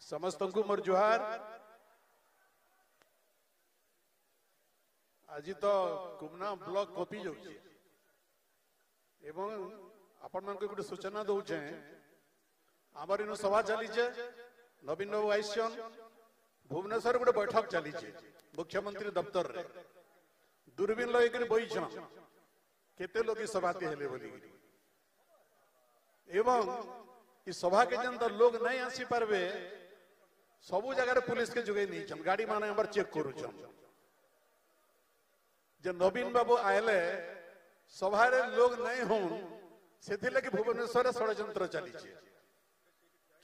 समस्त को मोर जुहार। आज तो कुमना ब्लॉक कॉपी जाऊे एवं आपण मान गोटे सूचना दौचे आमर इन सभा चलीचे नवीन बाबू आईसन भुवनेश्वर गोटे बैठक चली मुख्यमंत्री दफ्तर रे दूरबीन लगे बईछन केते लोग सभा हेले बोली एवं इस सभा के जन लोग नहीं आसी पारबे सबू जगह पुलिस के जुगे नहीं गाड़ी मान हमर चेक करूछन जे नवीन बाबू आयले सभा रे लोग नहीं होन से लगे भुवनेश्वर षड्यंत्र चली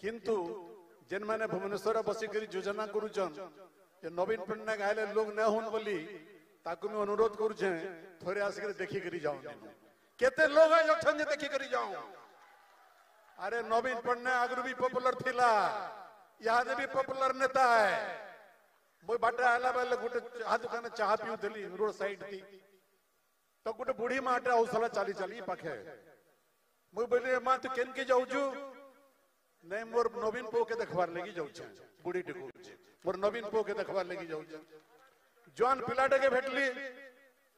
किंतु जेन माने भुवनेश्वर बसिक योजना करूछन जे नवीन पट्टनायक आयले लोग न होन बोली ताकू मैं अनुरोध करूछे थोड़े आसिक देखी करी जाओ केते लोग अछन जे देखी करी जाओ। अरे नवीन पट्टनायक आगु भी पॉपुलर थिला यहाँ भी पॉपुलर नेता है मुई बाटे आला बेले गोटे चाह दुकान चाह पीउली रोड साइड थी तो गोटे बुढ़ी माटे औसला चली चली पाखे मुई बोली माँ तू केन के जाऊचु नहीं मोर नवीन पो के देखबार लगी जाऊचे बुढ़ी टे मोर नवीन पो के देखबार लगी जाऊचे जवान पिलाटे के भेटली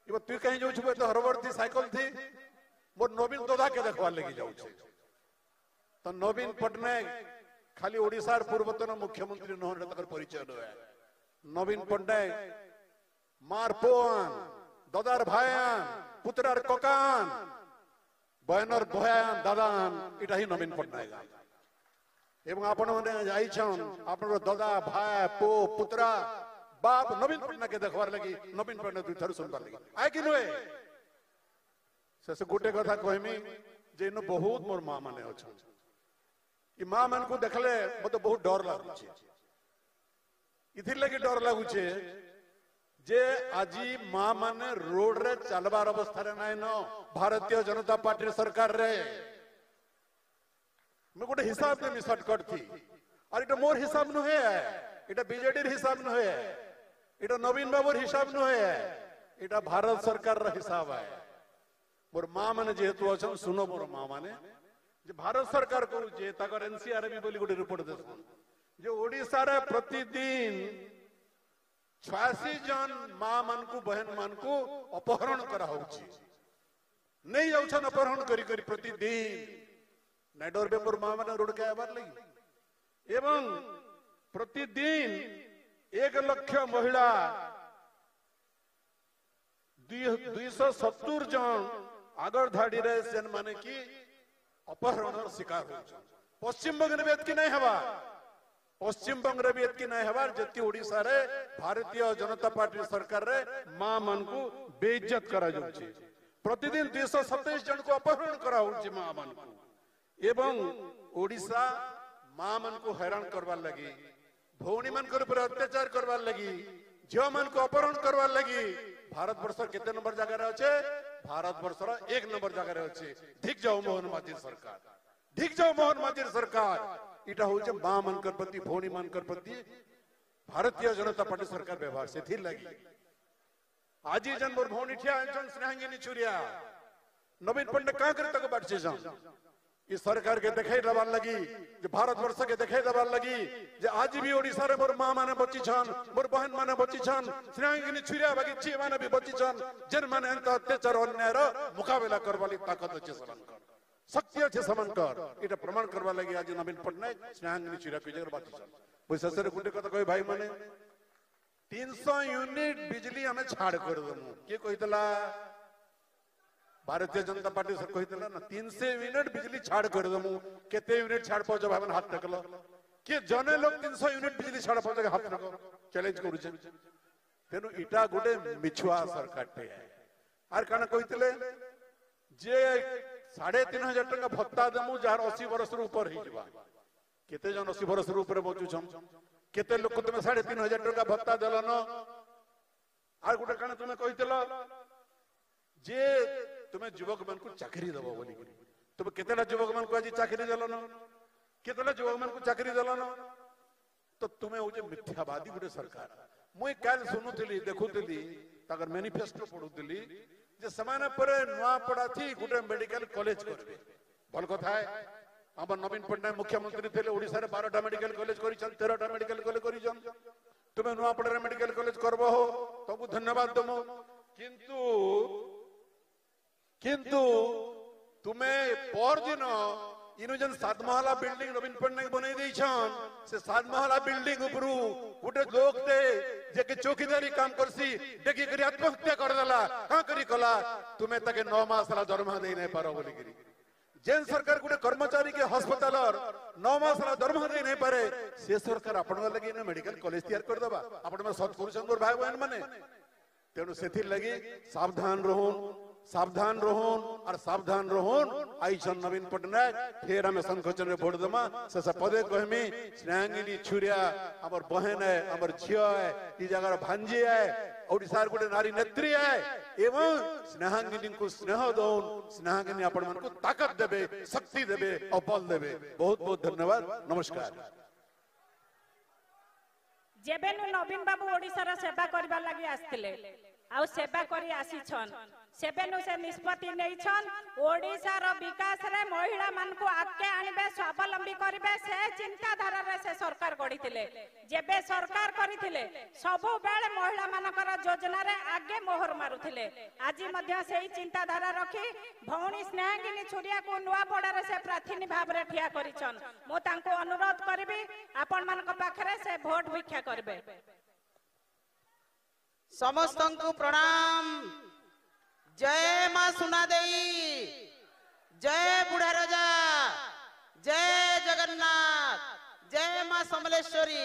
तू कहीं जाऊछु तो हरबर थी साइकिल थी मोर नवीन दोदा के देखबार लगी जाऊचे तो नवीन पट्टनायक खाली ओडिशार पूर्वतन मुख्यमंत्री न परिचय है नवीन पट्टनायक मार पोन दादार भायान पुत्रार ककान बहनर भयान दादान इटा ही नवीन पट्टनायक एवं आपण माने जाइछन आपण दादा भाई पो पुत्रा बाप नवीन पट्टनायक के देखबार लगी नवीन पट्टनायक दुई थर सुनबार लगी आय कि नुए से गोटे कथा कहमी जे इन बहुत मोर मां माने अछन ई मां मन को देखले मते बहुत डर लागुछे इथिर लगी डर लागुछे जे आजी मां माने रोड रे चलबार अवस्था रे नाइ न भारतीय जनता पार्टी सरकार रे मैं गोटे हिसाब दे शॉर्टकट थी और इटा मोर हिसाब न है इटा बीजेडी हिसाब न है इटा नवीन बाबूर हिसाब न है इटा भारत सरकार रा हिसाब है मोर मां माने जेहेतु अछन सुनो मोर मां माने जे भारत सरकार को जे ताकर एनसीआर भी बोली गोटे रिपोर्ट दे जो ओडिसा रे प्रतिदिन 86 जन मां मान को बहन मान को अपहरण करा होउची नहीं जाउछन अपहरण करी करी प्रतिदिन नाइडोर बेपुर मां माने रोड के आबार लगी एवं प्रतिदिन 1 लाख महिला 270 जन आगर धाड़ी रे सेन माने की अपहरण शिकार हो पश्चिम बंग में एतकी नहीं हवा पश्चिम बंग रे भी एतकी नहीं हवा जति ओडिसा रे भारतीय जनता पार्टी सरकार रे मां मन को बेइज्जत करा जाउची प्रतिदिन 227 जन को अपहरण करा होउची मां मन को एवं ओडिसा मां मन को हैरान करवार लगी भौणी मन के ऊपर अत्याचार करवार लगी झियो मन को अपहरण करवार लगी भारत वर्ष केते नंबर जगह रे अछि भारत वर्ष 1 नंबर जगह रे अछि ठीक जाओ मोहन माझी सरकार ठीक जाओ मोहन माझी सरकार इटा होचे मां मन कर प्रति भौणी मन कर प्रति भारतीय जनता पार्टी सरकार व्यवहार से थी लगी आजी जन मोर भौणी ठिया जन स्नेहांगिनी चुरिया नवीन पट्टनायक का करे तक बाटछे जन इस सरकार के देखाई दबार लगी जे भारत वर्ष के देखाई दबार लगी जे आज भी ओडिसा रे मोर मां माने बची छन मोर बहन माने बची छन स्नेहांगिनी छुरिया बाकी ची माने भी बची छन जन माने अंत अत्याचार अन्याय रो मुकाबला करवाली ताकत अछि समनकर शक्ति अछि समनकर इटा प्रमाण करवा लगी आज नवीन पट्टनायक स्नेहांगिनी छुरिया के जगह बची छन पैसा से गुंडे कथा कहि भाई माने 300 यूनिट बिजली हमें छाड़ कर दमु के कहितला भारतीय जनता पार्टी सर कहितला ना 300 यूनिट बिजली छाड़ कर दमु केते यूनिट छाड़ पाओ जब हमन हाथ टकलो के जने लोग 300 यूनिट बिजली छाड़ पाओ जब हाथ टको चैलेंज करू छे तेनु इटा गुडे मिछुआ सरकार टे है आर काना कहितले जे 3500 टका भत्ता दमु जार 80 वर्ष रो ऊपर ही जबा केते जन 80 वर्ष रो ऊपर बचु छम केते लोग को तुमे 3500 टका भत्ता देलन आर गुडे काना तुमे कहितला जे तुम्हें युवक मन को चाकरी दबो बोली तुम केतेला युवक मन को आज चाकरी देलन केतेला युवक मन को चाकरी देलन तो तुम्हें होजे मिथ्यावादी गुटे सरकार मुई काल सुनुतली देखुतली ताकर मैनिफेस्टो पढुतली जे समान पर नुआ पड़ा थी गुटे मेडिकल कॉलेज करबे भल कथा है आम नवीन पट्टनायक मुख्यमंत्री थे ओडिशा रे 12टा मेडिकल कॉलेज करिछन 13टा मेडिकल कॉलेज करिछन तुमे नुआपड़ा मेडिकल कॉलेज करबो हो तबु धन्यवाद दमो किंतु तुमे परदिन इनु जन 7 महला बिल्डिंग नवीन पट्टनायक बनै दैछन से 7 महला बिल्डिंग उपरु गुटे लोक दे जे के चौकीदारी काम करसी देखि करी आत्महत्या कर देला का करी कला तुमे तके 9 मास ला दरमहा दे नै पारो बोली करी जेन सरकार गुटे कर्मचारी के अस्पताल 9 मास ला दरमहा दे नै पारे से सरकार आपण लगी ने मेडिकल कॉलेज तैयार कर दबा आपण में सत करू संगोर भाई बहन माने तेनु सेथि लगी सावधान रहोन और सावधान रहोन आई छन नवीन पट्टनायक फिर हमें संकोचन रे वोट दमा से पदे कहमी स्नेहांगिनी छुरिया हमर बहन है हमर झियो है ई जगह भांजी है ओडिसा गुटे नारी नेत्री है एवं स्नेहांगिनी को स्नेह दौन स्नेहांगिनी आपण मन को ताकत देबे शक्ति देबे और बल देबे बहुत बहुत धन्यवाद नमस्कार जेबेनु नवीन बाबू ओडिसा रा सेवा करबा लागि आस्थिले आ सेवा करी आसीछन सेबेनु से निष्पत्ति नैछन ओडिसा रो विकास रे महिला मान को आके आनिबे स्वावलंबी करबे से चिंता धारा रे से सरकार गढिथिले जेबे सरकार करिथिले सबु बेले महिला मानकर योजना रे आगे मोहर मारुथिले आजि मध्य सेही चिंता धारा रखी भौणी स्नेहांगिनी छुरिया को नुआ पड़ा रे से प्रार्थी भाव रे ठिया करिछन मो तांको अनुरोध करबी आपन मान को पाखरे से वोट भिक्षा करबे समस्त को प्रणाम जय मां सुना देई जय बुढ़ा राजा जय जगन्नाथ जय मां समलेश्वरी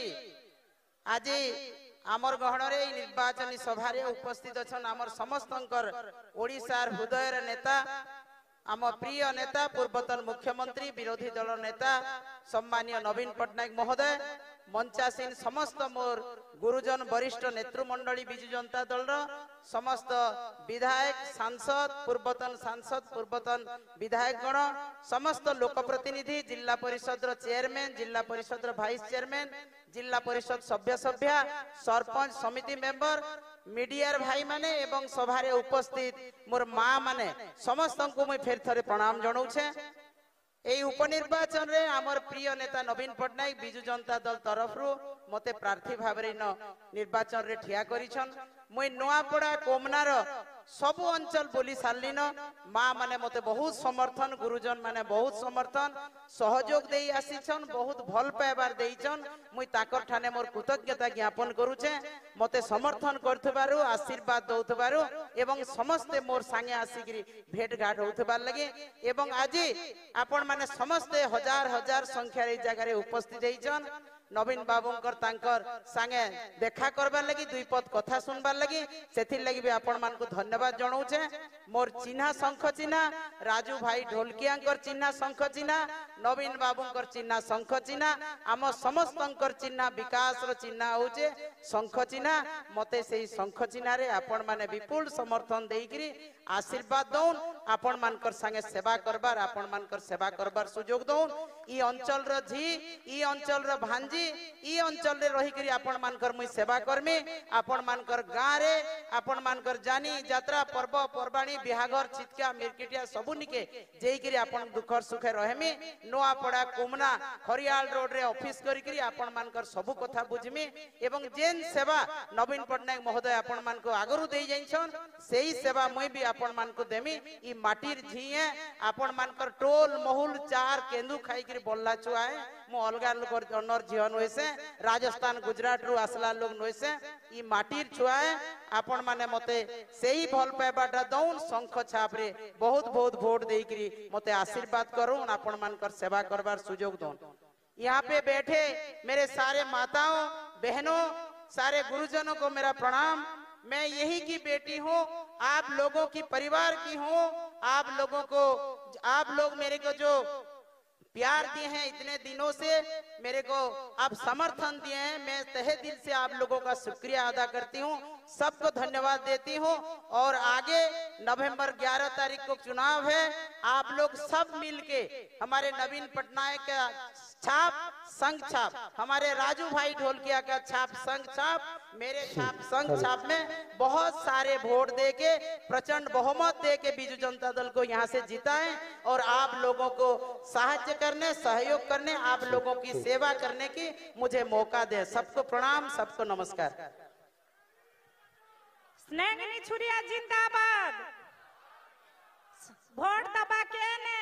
आज आमर गहन रे निर्वाचन सभा रे उपस्थित अछन आमर समस्तंकर ओडिसार हृदय नेता आम प्रिय नेता पूर्वतन मुख्यमंत्री विरोधी दल नेता सम्मानीय नवीन पट्टनायक महोदय मंचासीन समस्त मोर गुरुजन वरिष्ठ नेतृमंडली बिजु जनता दल समस्त विधायक सांसद पूर्वतन विधायक गण समस्त लोक प्रतिनिधि जिला परिषद चेयरमैन जिला परिषद भाइस चेयरमैन जिला परिषद सभ्य सरपंच समिति मेंबर मीडिया भाई माने एवं सभा रे उपस्थित मोर माँ माने समस्त को मुझे फेर थरे प्रणाम जनाऊे এই उपनिर्वाचन रे आमर प्रिय नेता नवीन पट्टनायक बिजु जनता दल तरफ मते प्रार्थी भाव निर्वाचन रे ठिया करिछन मुई नुआपड़ा कोमनार सब अंचल बोली सारलिन माँ माने मते बहुत समर्थन गुरुजन माने बहुत समर्थन सहयोग देई आसीछन बहुत भल पाइबार देइछन मुई ताकर ठाने मोर कृतज्ञता ज्ञापन करूछे मते समर्थन करथबारु आशीर्वाद दउथबारु एवं समस्त मोर संगे आसीगिरी भेट घाट होथबार लगे एवं आज आपण माने समस्त हजार हजार संख्या रे जगह रे उपस्थित हेइछन नवीन बाबूंकर तांकर संगे देखा करबार लगी दुई पद कथा सुनबार लगी सेथिर लगी भी आपण मान को धन्यवाद जनाऊे मोर चिन्हा शंख चिन्हा राजू भाई ढोलकियांकर चिन्हा शंख चिन्हा नवीन बाबूंकर चिन्हा शंख चिन्हा आम समस्तंकर चिन्हा विकास रो चिन्हा होचे शंख चिन्हा मते सेही शंख चिन्हा रे आपण माने विपुल समर्थन देइकरी आशीर्वाद दौन आपण मानकर संगे सेवा करबार आपण मानकर सेवा करबार सुयोग दौन ई अंचल रो झी ई अंचल रो भांजी ई अंचल रे रही करी आपण मानकर मुई सेवा करमी आपण मानकर गां रे आपण मानकर जानी यात्रा पर्व परबाणी बिहागर चितका मिरकिटिया सबु निके जेई करी आपण दुख सुख रहमी नोआपड़ा कुमना हरियाल रोड रे ऑफिस करी करी आपण मानकर सबु कथा बुझमी एवं जेन सेवा नवीन पट्टनायक महोदय आपण मान को आगरु देई जाइछन सेही सेवा मुई भी आपण मान को देमी ई माटीर झीए आपण मानकर टोल महुल चार केंदु खाई करी बोलला चुआए मो अलगा लोग जनर जीवन होइसे राजस्थान गुजरात रु आसला लोग नोइसे ई माटीर छुआए आपण माने मते सेही भल पाइबाटा दउन शंख छाप रे बहुत बहुत वोट देई करी मते आशीर्वाद करूं आपण मानकर सेवा करबार सुयोग दउन यहाँ पे बैठे मेरे सारे माताओं बहनों सारे गुरुजनों को मेरा प्रणाम मैं यही की बेटी हूँ आप लोगों की परिवार की हूँ आप लोग मेरे को जो प्यार दिए हैं इतने दिनों से मेरे को आप समर्थन दिए हैं मैं तहे दिल से आप लोगों का शुक्रिया अदा करती हूँ सबको धन्यवाद देती हूँ और आगे नवंबर 11 तारीख को चुनाव है आप लोग सब मिलके हमारे नवीन पट्टनायक का छाप संघ छाप, हमारे राजू भाई ढोलकिया का छाप संघ छाप, मेरे छाप संघ छाप में बहुत सारे वोट देके प्रचंड बहुमत देके बीजू जनता दल को यहाँ से जिताएं और आप लोगों को सहायता करने, सहयोग करने, आप लोगों की सेवा करने की मुझे मौका दे। सबको प्रणाम, सबको नमस्कार। स्नेहनी छुरिया जिंदाबाद। वोट दबा के ने